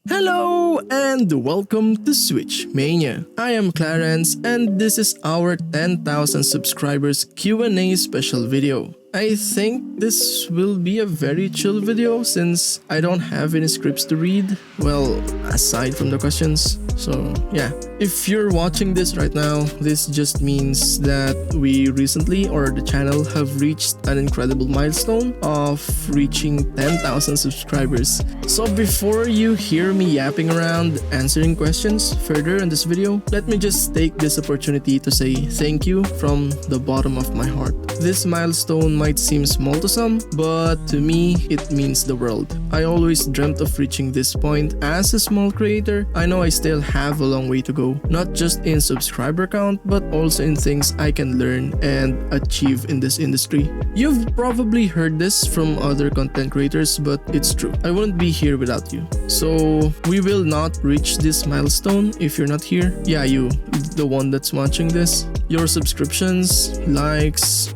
Hello and welcome to Switch Mania. I am Clarence and this is our 10,000 subscribers Q&A special video. I think this will be a very chill video since I don't have any scripts to read, well, aside from the questions. So yeah, if you're watching this right now, this just means that we recently or the channel have reached an incredible milestone of reaching 10,000 subscribers. So before you hear me yapping around answering questions further in this video, let me just take this opportunity to say thank you from the bottom of my heart. This milestone might seem small to some, but to me, it means the world. I always dreamt of reaching this point as a small creator. I know I still have a long way to go, not just in subscriber count, but also in things I can learn and achieve in this industry. You've probably heard this from other content creators, but it's true. I wouldn't be here without you. So we will not reach this milestone if you're not here. Yeah, you, the one that's watching this. Your subscriptions, likes,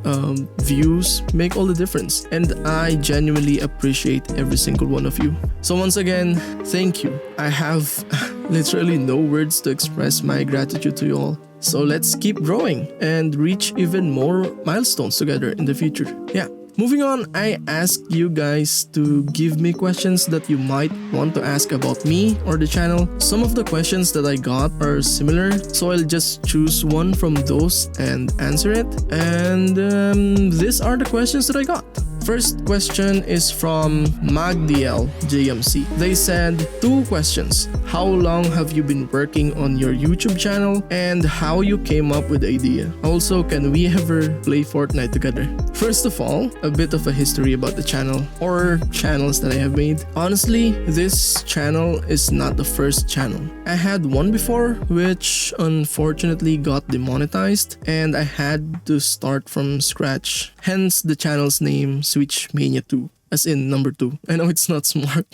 views make all the difference, and I genuinely appreciate every single one of you. So once again, thank you. I have literally no words to express my gratitude to you all. So let's keep growing and reach even more milestones together in the future. Yeah. Moving on, I asked you guys to give me questions that you might want to ask about me or the channel. Some of the questions that I got are similar, so I'll just choose one from those and answer it. And these are the questions that I got. First question is from Magdiel JMC. They said 2 questions. How long have you been working on your YouTube channel and how you came up with the idea? Also, can we ever play Fortnite together? First of all, a bit of a history about the channel or channels that I have made. Honestly, this channel is not the first channel. I had one before which unfortunately got demonetized and I had to start from scratch. Hence the channel's name, swichmaniatoo, as in number 2. I know it's not smart.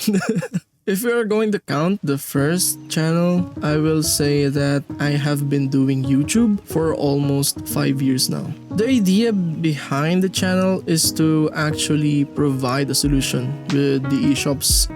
If we are going to count the first channel, I will say that I have been doing YouTube for almost 5 years now. The idea behind the channel is to actually provide a solution with the eshop's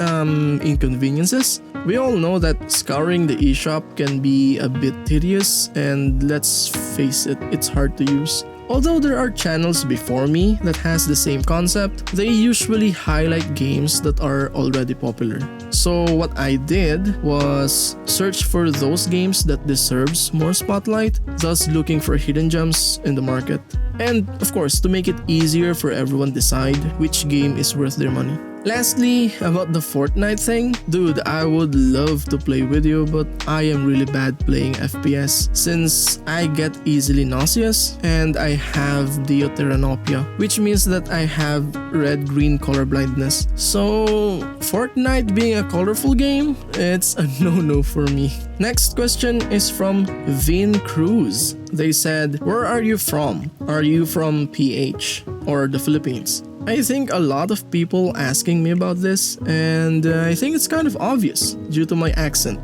inconveniences. We all know that scouring the eshop can be a bit tedious, and let's face it, it's hard to use. Although there are channels before me that has the same concept, they usually highlight games that are already popular. So what I did was search for those games that deserves more spotlight, thus looking for hidden gems in the market. And of course, to make it easier for everyone decide which game is worth their money. Lastly, about the Fortnite thing, dude, I would love to play with you, but I am really bad playing FPS since I get easily nauseous and I have deuteranopia, which means that I have red-green color blindness. So Fortnite being a colorful game, it's a no-no for me. Next question is from Vin Cruz. They said, where are you from? Are you from PH or the Philippines? I think a lot of people asking me about this, and I think it's kind of obvious due to my accent.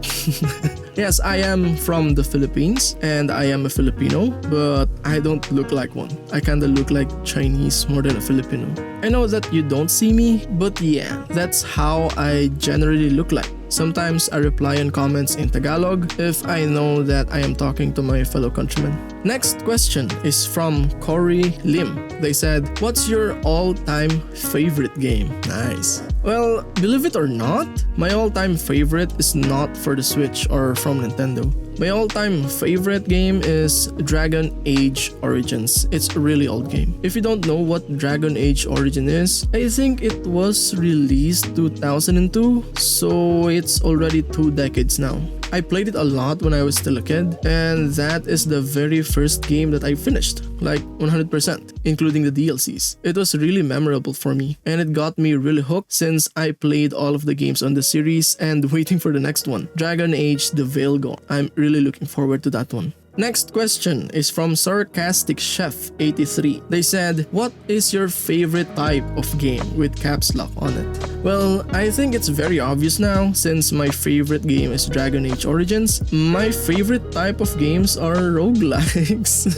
Yes, I am from the Philippines and I am a Filipino, but I don't look like one. I kinda look like Chinese more than a Filipino. I know that you don't see me, but yeah, that's how I generally look like. Sometimes I reply on comments in Tagalog if I know that I am talking to my fellow countrymen. Next question is from Corey Lim. They said, what's your all-time favorite game? Nice. Well, believe it or not, my all-time favorite is not for the Switch or from Nintendo. My all-time favorite game is Dragon Age Origins. It's a really old game. If you don't know what Dragon Age Origin is, I think it was released 2002, so it's already 2 decades now. I played it a lot when I was still a kid, and that is the very first game that I finished, like 100%, including the DLCs. It was really memorable for me, and it got me really hooked since I played all of the games on the series and waiting for the next one, Dragon Age The Veilguard. I'm really looking forward to that one. Next question is from Sarcastic Chef 83. They said, what is your favorite type of game with caps lock on it? Well, I think it's very obvious now since my favorite game is Dragon Age Origins. My favorite type of games are roguelikes.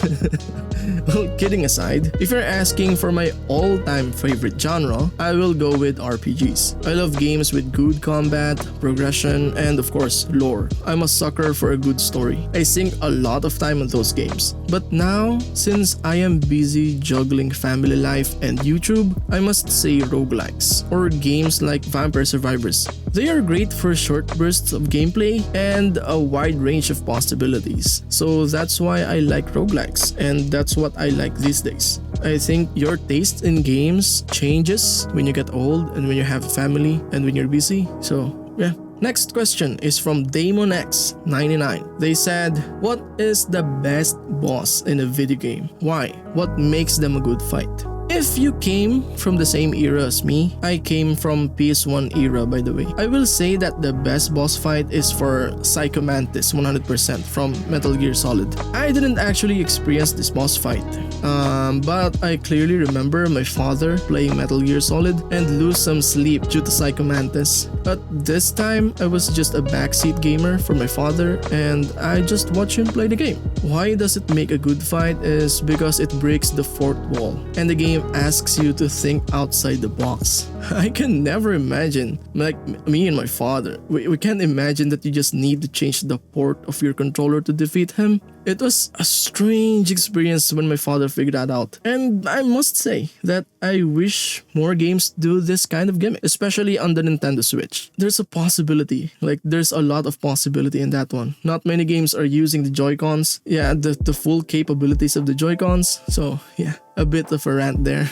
Well, kidding aside, if you're asking for my all-time favorite genre, I will go with RPGs. I love games with good combat, progression, and of course, lore. I'm a sucker for a good story. I sink a lot of time on those games. But now, since I am busy juggling family life and YouTube, I must say roguelikes, or games like Vampire Survivors. They are great for short bursts of gameplay and a wide range of possibilities. So that's why I like roguelikes, and that's what I like these days. I think your taste in games changes when you get old and when you have a family and when you're busy. So yeah. Next question is from DamonX99. They said, what is the best boss in a video game? Why? What makes them a good fight? If you came from the same era as me, I came from PS1 era by the way, I will say that the best boss fight is for Psycho Mantis 100% from Metal Gear Solid. I didn't actually experience this boss fight, but I clearly remember my father playing Metal Gear Solid and lose some sleep due to Psycho Mantis. But this time, I was just a backseat gamer for my father and I just watched him play the game. Why does it make a good fight is because it breaks the fourth wall and the game asks you to think outside the box. I can never imagine, like me and my father, we can't imagine that you just need to change the port of your controller to defeat him. It was a strange experience when my father figured that out. And I must say that I wish more games do this kind of gimmick, especially on the Nintendo Switch. There's a possibility, like there's a lot of possibility in that one. Not many games are using the Joy-Cons, the full capabilities of the Joy-Cons. So yeah, a bit of a rant there.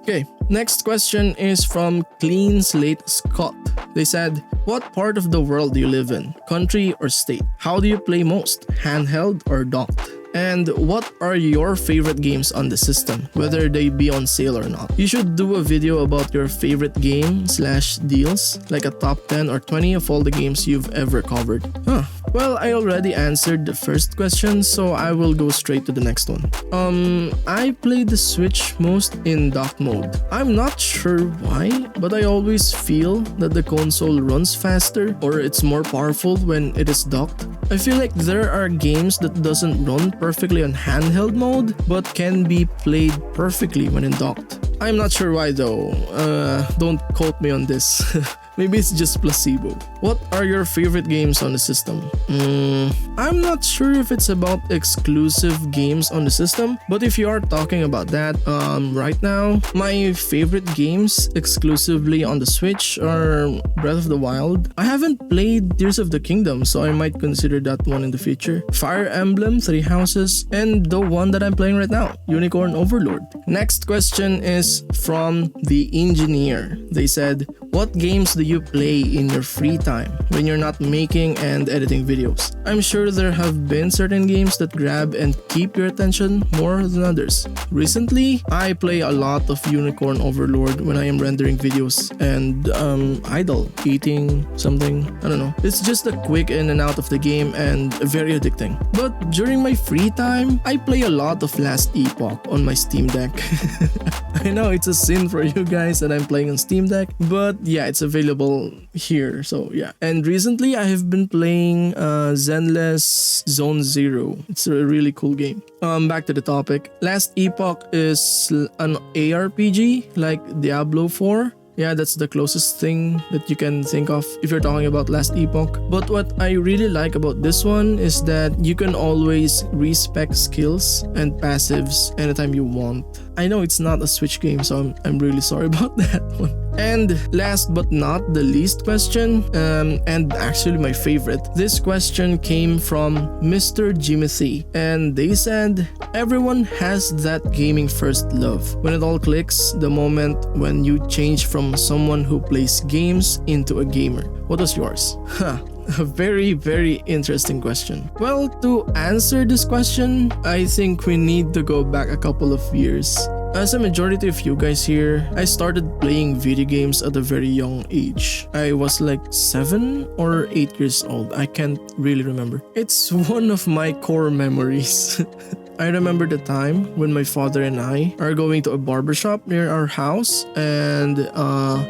Okay, next question is from Clean Slate Scott. They said, what part of the world do you live in? Country or state? How do you play most? Handheld or docked? And what are your favorite games on the system, whether they be on sale or not? You should do a video about your favorite game/deals, like a top 10 or 20 of all the games you've ever covered. Well, I already answered the first question, so I will go straight to the next one. I play the Switch most in dock mode. I'm not sure why, but I always feel that the console runs faster or it's more powerful when it is docked. I feel like there are games that doesn't run perfectly on handheld mode, but can be played perfectly when in docked. I'm not sure why though, don't quote me on this. Maybe it's just placebo. What are your favorite games on the system? I'm not sure if it's about exclusive games on the system, but if you are talking about that, right now, my favorite games exclusively on the Switch are Breath of the Wild. I haven't played Tears of the Kingdom, so I might consider that one in the future. Fire Emblem, Three Houses, and the one that I'm playing right now, Unicorn Overlord. Next question is from The Engineer. They said, what games do you play in your free time when you're not making and editing videos? I'm sure there have been certain games that grab and keep your attention more than others. Recently, I play a lot of Unicorn Overlord when I am rendering videos and idle, eating something, I don't know. It's just a quick in and out of the game and very addicting. But during my free time, I play a lot of Last Epoch on my Steam Deck. I know it's a sin for you guys that I'm playing on Steam Deck, but yeah, it's available here, so yeah. And recently I have been playing Zenless Zone Zero. It's a really cool game. Back to the topic. Last Epoch is an ARPG like Diablo 4. Yeah, that's the closest thing that you can think of if you're talking about Last Epoch. But what I really like about this one is that you can always respec skills and passives anytime you want. I know it's not a Switch game, so I'm really sorry about that one. And last but not the least question, and actually my favorite, this question came from Mr. Jimothy, and they said, everyone has that gaming first love. When it all clicks, the moment when you change from someone who plays games into a gamer. What was yours? A very, very interesting question. Well, to answer this question, I think we need to go back a couple of years. As a majority of you guys here, I started playing video games at a very young age. I was like 7 or 8 years old. I can't really remember. It's one of my core memories. I remember the time when my father and I are going to a barbershop near our house, and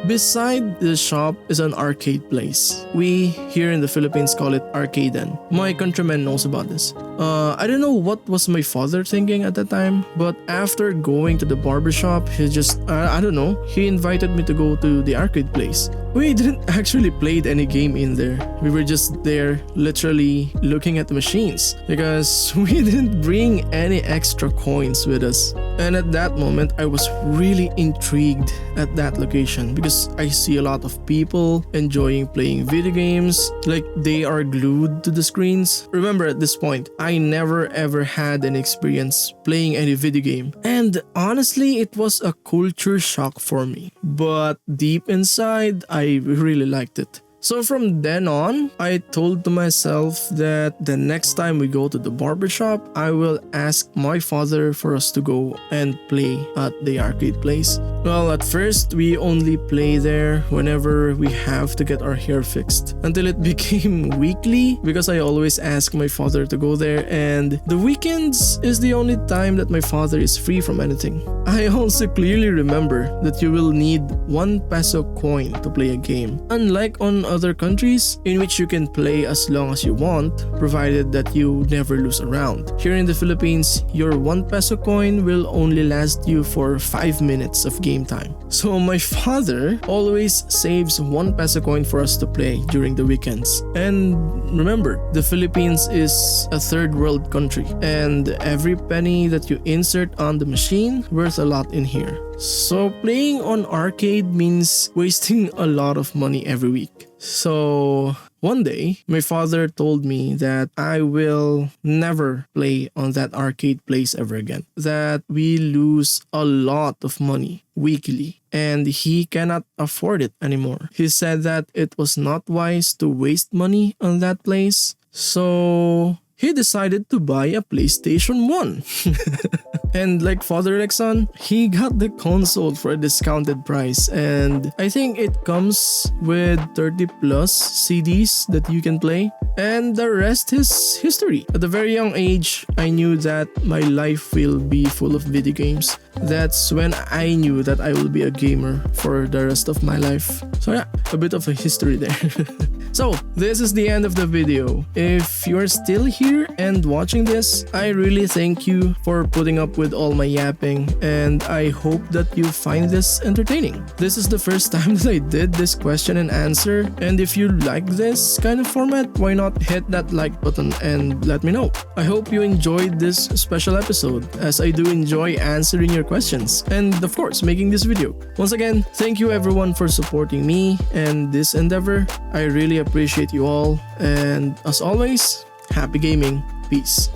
beside the shop is an arcade place. We here in the Philippines call it arcaden. My countrymen knows about this. I don't know what was my father thinking at the time, but after going to the barbershop, he just, I don't know, he invited me to go to the arcade place. We didn't actually play any game in there. We were just there literally looking at the machines because we didn't bring any extra coins with us. And at that moment, I was really intrigued at that location because I see a lot of people enjoying playing video games, like they are glued to the screens. Remember, at this point, I never ever had an experience playing any video game. And honestly, it was a culture shock for me. But deep inside, I really liked it. So from then on, I told to myself that the next time we go to the barbershop, I will ask my father for us to go and play at the arcade place. Well, at first, we only play there whenever we have to get our hair fixed. Until it became weekly because I always ask my father to go there, and the weekends is the only time that my father is free from anything. I also clearly remember that you will need 1 peso coin to play a game. Unlike on other countries in which you can play as long as you want, provided that you never lose a round. Here in the Philippines, your 1 peso coin will only last you for 5 minutes of game time. So my father always saves 1 peso coin for us to play during the weekends. And remember, the Philippines is a third world country, and every penny that you insert on the machine worth a lot in here. So playing on arcade means wasting a lot of money every week. So one day, my father told me that I will never play on that arcade place ever again. That we lose a lot of money weekly and he cannot afford it anymore. He said that it was not wise to waste money on that place. So he decided to buy a PlayStation 1. And like father like son, he got the console for a discounted price, and I think it comes with 30 plus CDs that you can play, and the rest is history. At a very young age, I knew that my life will be full of video games. That's when I knew that I will be a gamer for the rest of my life. So yeah, a bit of a history there. So, this is the end of the video. If you're still here and watching this, I really thank you for putting up with all my yapping, and I hope that you find this entertaining. This is the first time that I did this question and answer, and if you like this kind of format, why not hit that like button and let me know. I hope you enjoyed this special episode, as I do enjoy answering your questions, and of course, making this video. Once again, thank you everyone for supporting me and this endeavor. I really appreciate you all, and as always, happy gaming. Peace.